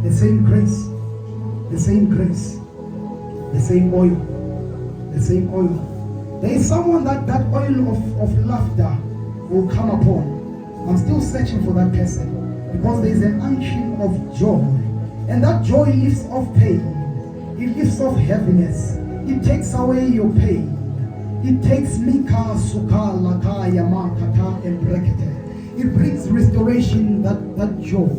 The same grace, the same grace, the same oil, the same oil. There is someone that oil of laughter will come upon. I'm still searching for that person because there is an unction of joy, and that joy lifts off pain. It lifts off heaviness. It takes away your pain. It takes mika suka lakaya makata and brekete. It brings restoration, that joy.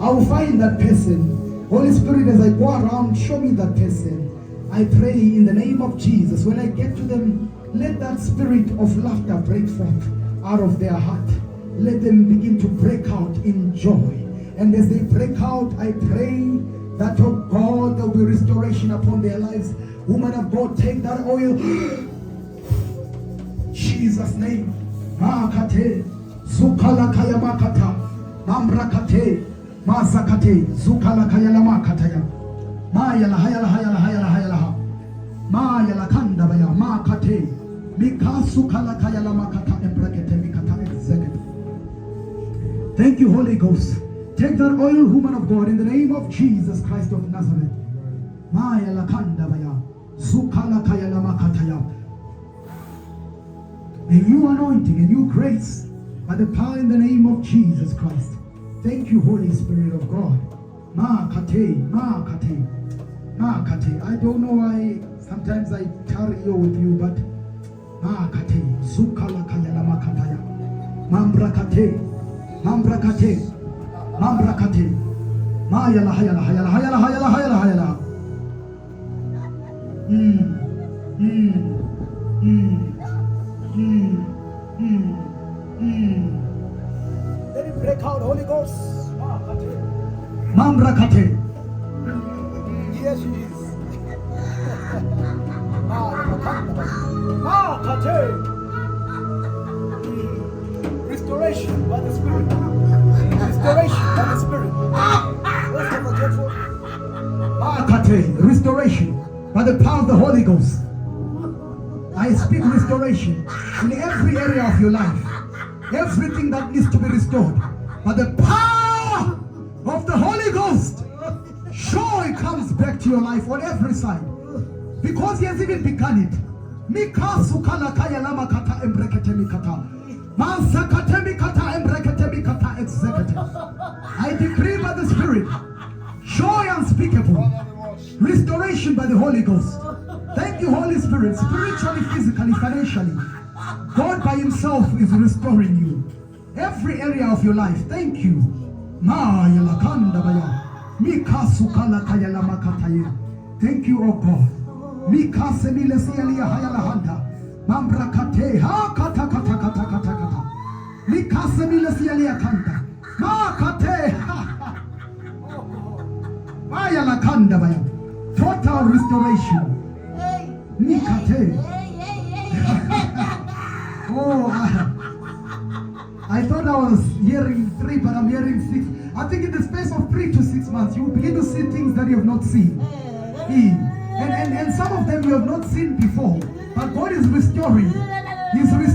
I will find that person. Holy Spirit, as I go around, show me that person. I pray in the name of Jesus, when I get to them, let that spirit of laughter break forth out of their heart. Let them begin to break out in joy. And as they break out, I pray that, oh God, there will be restoration upon their lives. Woman of God, take that oil. Jesus' name. Makate, Zukala Kaya Makata, Mamrakate, Mazakate, Zukala Kaya Lamakataya, Maya la Hayala Hayala Hayala Hayala, Maya la Kandabaya, Makate, Mikasukala Kaya Lamakata, and Brakete, Mikata, executive. Thank you, Holy Ghost. Take that oil, woman of God, in the name of Jesus Christ of Nazareth. Maya la Kandabaya, Zukala Kaya Lamakataya. A new anointing, a new grace, by the power in the name of Jesus Christ. Thank you, Holy Spirit of God. Makate, Makate, Makate. I don't know why sometimes I tarry here with you, but Makate, Zukala Kayala Makataya, Mambrakate, Mambrakate, Mambrakate, Mayala Hayala Hayala Hayala Hayala Hayala Hayala. Let it break out, Holy Ghost. Mambrakate. Yes, she is. Restoration by the Spirit. Restoration by the Spirit. Restoration by the power of the Holy Ghost. I speak restoration in every area of your life. Everything that needs to be restored by the power of the Holy Ghost. Joy comes back to your life on every side, because He has even begun it. I decree by the Spirit, joy unspeakable, restoration by the Holy Ghost. Thank you, Holy Spirit, spiritually, physically, financially. God by Himself is restoring you. Every area of your life. Thank you. Thank you, oh God. Total restoration. Oh, I thought I was hearing 3, but I'm hearing 6. I think in the space of 3 to 6 months, you will begin to see things that you have not seen. And some of them you have not seen before. But God is restoring. He's restoring.